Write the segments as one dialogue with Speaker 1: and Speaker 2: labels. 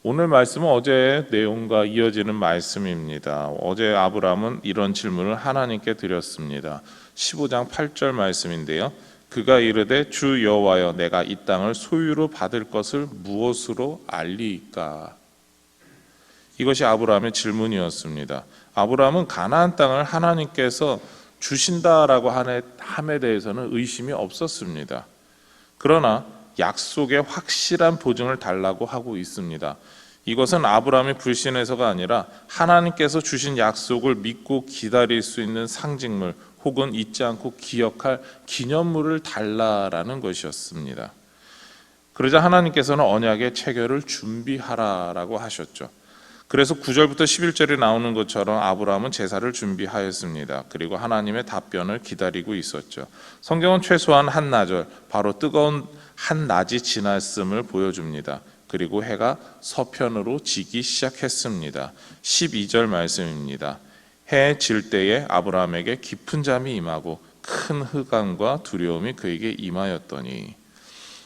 Speaker 1: 오늘 말씀은 어제의 내용과 이어지는 말씀입니다. 어제 아브라함은 이런 질문을 하나님께 드렸습니다. 15장 8절 말씀인데요. 그가 이르되 주 여호와여 내가 이 땅을 소유로 받을 것을 무엇으로 알리이까? 이것이 아브라함의 질문이었습니다. 아브라함은 가나안 땅을 하나님께서 주신다라고 함에 대해서는 의심이 없었습니다. 그러나 약속의 확실한 보증을 달라고 하고 있습니다. 이것은 아브라함이 불신해서가 아니라 하나님께서 주신 약속을 믿고 기다릴 수 있는 상징물 혹은 잊지 않고 기억할 기념물을 달라라는 것이었습니다. 그러자 하나님께서는 언약의 체결을 준비하라라고 하셨죠. 그래서 9절부터 11절에 나오는 것처럼 아브라함은 제사를 준비하였습니다. 그리고 하나님의 답변을 기다리고 있었죠. 성경은 최소한 한나절, 바로 뜨거운 한낮이 지났음을 보여줍니다. 그리고 해가 서편으로 지기 시작했습니다. 12절 말씀입니다. 해 질 때에 아브라함에게 깊은 잠이 임하고 큰 흑암과 두려움이 그에게 임하였더니,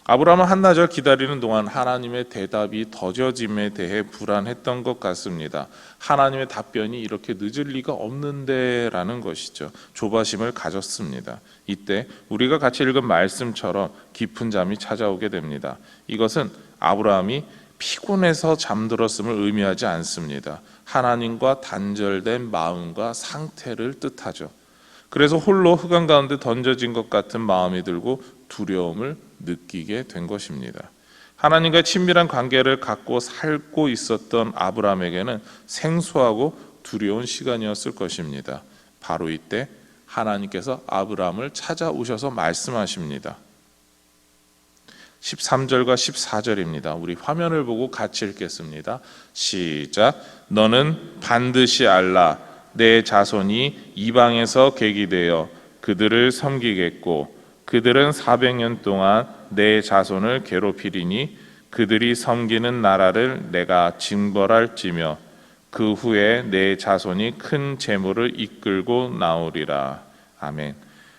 Speaker 1: 아브라함은 한나절 기다리는 동안 하나님의 대답이 더뎌짐에 대해 불안했던 것 같습니다. 하나님의 답변이 이렇게 늦을 리가 없는데 라는 것이죠. 조바심을 가졌습니다. 이때 우리가 같이 읽은 말씀처럼 깊은 잠이 찾아오게 됩니다. 이것은 아브라함이 피곤해서 잠들었음을 의미하지 않습니다. 하나님과 단절된 마음과 상태를 뜻하죠. 그래서 홀로 흑암 가운데 던져진 것 같은 마음이 들고 두려움을 느끼게 된 것입니다. 하나님과 친밀한 관계를 갖고 살고 있었던 아브라함에게는 생소하고 두려운 시간이었을 것입니다. 바로 이때 하나님께서 아브라함을 찾아오셔서 말씀하십니다. 13절과 14절입니다. 우리 화면을 보고 같이 읽겠습니다. 시작. 너는 반드시 알라. 내 자손이 이방에서 계기되어 그들을 섬기겠고 그들은 400년 동안 내 자손을 괴롭히리니 그들이 섬기는 나라를 내가 징벌할지며 그 후에 내 자손이 큰 재물을 이끌고 나오리라. 아멘.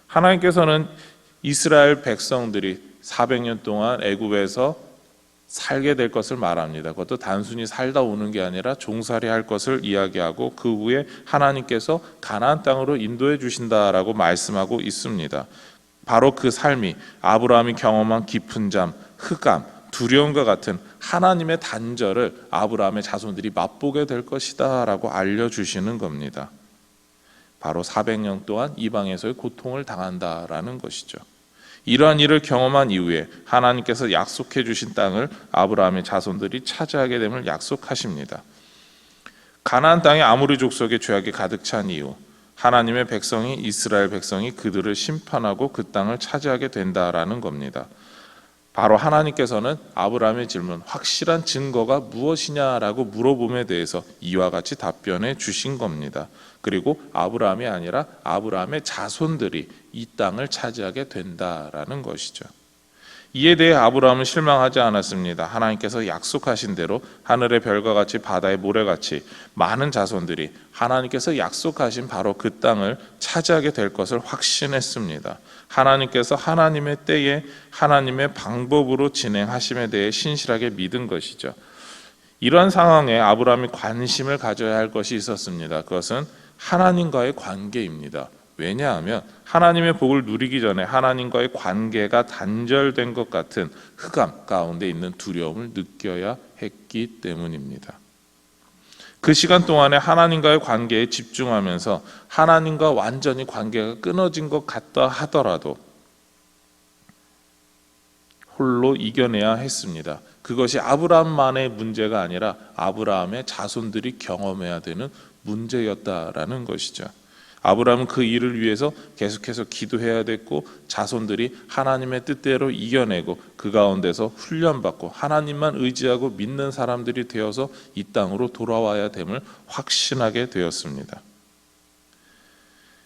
Speaker 1: 하나님께서는 이스라엘 백성들이 400년 동안 애굽에서 살게 될 것을 말합니다. 그것도 단순히 살다 오는 게 아니라 종살이 할 것을 이야기하고 그 후에 하나님께서 가나안 땅으로 인도해 주신다라고 말씀하고 있습니다. 바로 그 삶이 아브라함이 경험한 깊은 잠, 흑암, 두려움과 같은 하나님의 단절을 아브라함의 자손들이 맛보게 될 것이다 라고 알려주시는 겁니다. 바로 400년 동안 이방에서의 고통을 당한다라는 것이죠. 이러한 일을 경험한 이후에 하나님께서 약속해 주신 땅을 아브라함의 자손들이 차지하게 됨을 약속하십니다. 가나안 땅에 아모리 족속의 죄악이 가득 찬 이후 하나님의 백성이, 이스라엘 백성이 그들을 심판하고 그 땅을 차지하게 된다라는 겁니다. 바로 하나님께서는 아브라함의 질문, 확실한 증거가 무엇이냐라고 물어봄에 대해서 이와 같이 답변해 주신 겁니다. 그리고 아브라함이 아니라 아브라함의 자손들이 이 땅을 차지하게 된다라는 것이죠. 이에 대해 아브라함은 실망하지 않았습니다. 하나님께서 약속하신 대로 하늘의 별과 같이 바다의 모래같이 많은 자손들이 하나님께서 약속하신 바로 그 땅을 차지하게 될 것을 확신했습니다. 하나님께서 하나님의 때에 하나님의 방법으로 진행하심에 대해 신실하게 믿은 것이죠. 이러한 상황에 아브라함이 관심을 가져야 할 것이 있었습니다. 그것은 하나님과의 관계입니다. 왜냐하면 하나님의 복을 누리기 전에 하나님과의 관계가 단절된 것 같은 흑암 가운데 있는 두려움을 느껴야 했기 때문입니다. 그 시간 동안에 하나님과의 관계에 집중하면서 하나님과 완전히 관계가 끊어진 것 같다 하더라도 홀로 이겨내야 했습니다. 그것이 아브라함만의 문제가 아니라 아브라함의 자손들이 경험해야 되는 문제였다라는 것이죠. 아브라함은 그 일을 위해서 계속해서 기도해야 됐고 자손들이 하나님의 뜻대로 이겨내고 그 가운데서 훈련받고 하나님만 의지하고 믿는 사람들이 되어서 이 땅으로 돌아와야 됨을 확신하게 되었습니다.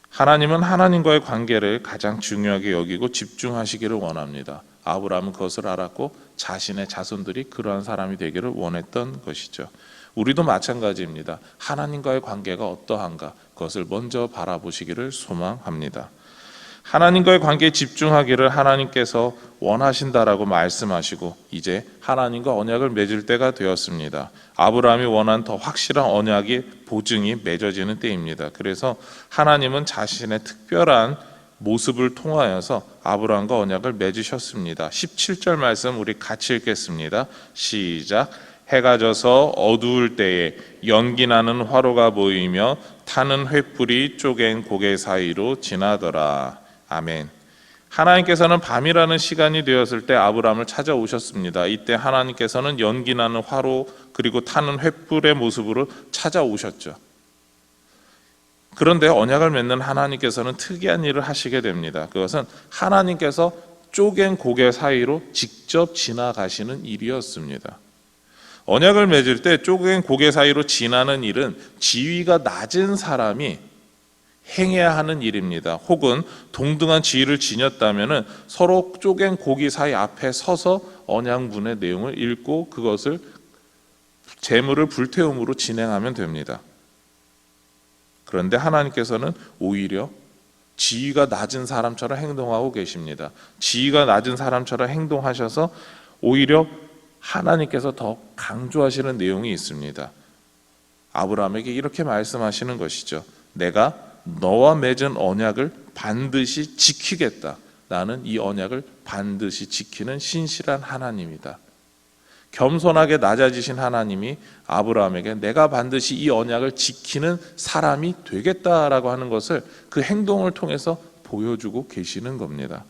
Speaker 1: 하나님은 하나님과의 관계를 가장 중요하게 여기고 집중하시기를 원합니다. 아브라함은 그것을 알았고 자신의 자손들이 그러한 사람이 되기를 원했던 것이죠. 우리도 마찬가지입니다. 하나님과의 관계가 어떠한가 그것을 먼저 바라보시기를 소망합니다. 하나님과의 관계에 집중하기를 하나님께서 원하신다라고 말씀하시고 이제 하나님과 언약을 맺을 때가 되었습니다. 아브라함이 원한 더 확실한 언약의 보증이 맺어지는 때입니다. 그래서 하나님은 자신의 특별한 모습을 통하여서 아브라함과 언약을 맺으셨습니다. 17절 말씀 우리 같이 읽겠습니다. 시작. 해가 져서 어두울 때에 연기 나는 화로가 보이며 타는 횃불이 쪼갠 고개 사이로 지나더라. 아멘. 하나님께서는 밤이라는 시간이 되었을 때 아브라함을 찾아오셨습니다. 이때 하나님께서는 연기 나는 화로 그리고 타는 횃불의 모습으로 찾아오셨죠. 그런데 언약을 맺는 하나님께서는 특이한 일을 하시게 됩니다. 그것은 하나님께서 쪼갠 고개 사이로 직접 지나가시는 일이었습니다. 언약을 맺을 때 쪼갠 고개 사이로 지나는 일은 지위가 낮은 사람이 행해야 하는 일입니다. 혹은 동등한 지위를 지녔다면 서로 쪼갠 고기 사이 앞에 서서 언약문의 내용을 읽고 그것을 제물을 불태움으로 진행하면 됩니다. 그런데 하나님께서는 오히려 지위가 낮은 사람처럼 행동하고 계십니다. 지위가 낮은 사람처럼 행동하셔서 오히려 하나님께서 더 강조하시는 내용이 있습니다. 아브라함에게 이렇게 말씀하시는 것이죠. 내가 너와 맺은 언약을 반드시 지키겠다. 나는 이 언약을 반드시 지키는 신실한 하나님이다. 겸손하게 낮아지신 하나님이 아브라함에게 내가 반드시 이 언약을 지키는 사람이 되겠다라고 하는 것을 그 행동을 통해서 보여주고 계시는 겁니다.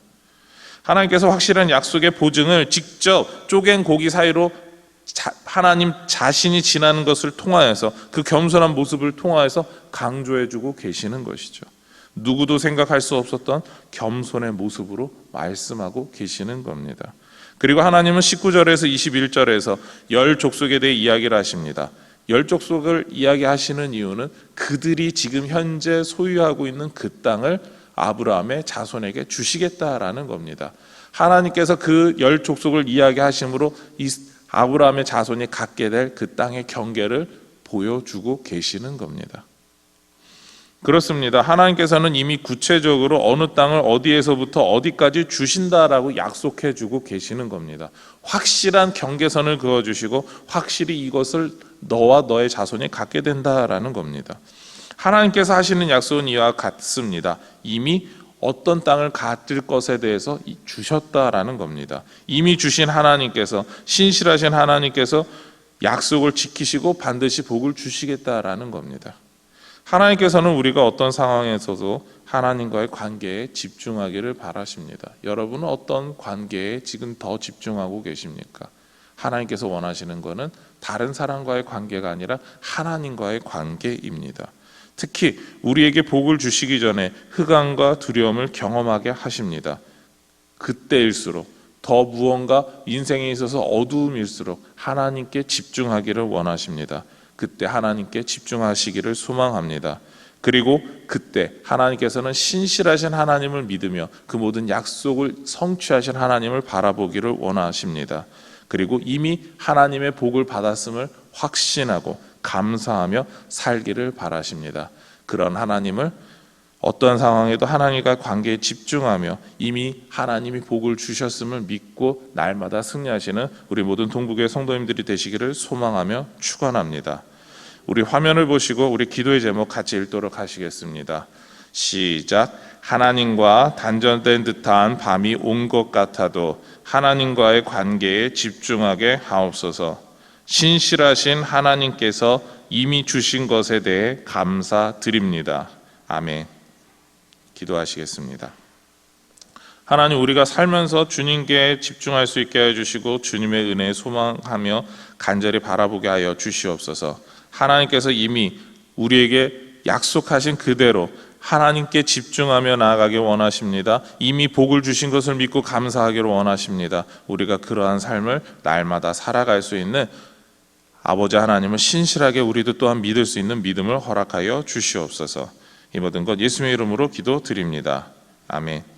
Speaker 1: 하나님께서 확실한 약속의 보증을 직접 쪼갠 고기 사이로 하나님 자신이 지나는 것을 통하여서 그 겸손한 모습을 통하여서 강조해주고 계시는 것이죠. 누구도 생각할 수 없었던 겸손의 모습으로 말씀하고 계시는 겁니다. 그리고 하나님은 19절에서 21절에서 열 족속에 대해 이야기를 하십니다. 열 족속을 이야기하시는 이유는 그들이 지금 현재 소유하고 있는 그 땅을 아브라함의 자손에게 주시겠다라는 겁니다. 하나님께서 그 열 족속을 이야기하심으로 이 아브라함의 자손이 갖게 될 그 땅의 경계를 보여주고 계시는 겁니다. 그렇습니다. 하나님께서는 이미 구체적으로 어느 땅을 어디에서부터 어디까지 주신다라고 약속해주고 계시는 겁니다. 확실한 경계선을 그어주시고 확실히 이것을 너와 너의 자손이 갖게 된다라는 겁니다. 하나님께서 하시는 약속은 이와 같습니다. 이미 어떤 땅을 갖을 것에 대해서 주셨다라는 겁니다. 이미 주신 하나님께서, 신실하신 하나님께서 약속을 지키시고 반드시 복을 주시겠다라는 겁니다. 하나님께서는 우리가 어떤 상황에서도 하나님과의 관계에 집중하기를 바라십니다. 여러분은 어떤 관계에 지금 더 집중하고 계십니까? 하나님께서 원하시는 것은 다른 사람과의 관계가 아니라 하나님과의 관계입니다. 특히 우리에게 복을 주시기 전에 흑암과 두려움을 경험하게 하십니다. 그때일수록 더 무언가 인생에 있어서 어두움일수록 하나님께 집중하기를 원하십니다. 그때 하나님께 집중하시기를 소망합니다. 그리고 그때 하나님께서는 신실하신 하나님을 믿으며 그 모든 약속을 성취하신 하나님을 바라보기를 원하십니다. 그리고 이미 하나님의 복을 받았음을 확신하고 감사하며 살기를 바라십니다. 그런 하나님을 어떠한 상황에도 하나님과 관계에 집중하며 이미 하나님이 복을 주셨음을 믿고 날마다 승리하시는 우리 모든 동북의 성도님들이 되시기를 소망하며 축원합니다. 우리 화면을 보시고 우리 기도의 제목 같이 읽도록 하시겠습니다. 시작. 하나님과 단절된 듯한 밤이 온 것 같아도 하나님과의 관계에 집중하게 하옵소서. 신실하신 하나님께서 이미 주신 것에 대해 감사드립니다. 아멘. 기도하시겠습니다. 하나님, 우리가 살면서 주님께 집중할 수 있게 해주시고 주님의 은혜에 소망하며 간절히 바라보게 하여 주시옵소서. 하나님께서 이미 우리에게 약속하신 그대로 하나님께 집중하며 나아가길 원하십니다. 이미 복을 주신 것을 믿고 감사하기를 원하십니다. 우리가 그러한 삶을 날마다 살아갈 수 있는 아버지 하나님을 신실하게 우리도 또한 믿을 수 있는 믿음을 허락하여 주시옵소서. 이 모든 것 예수님의 이름으로 기도드립니다. 아멘.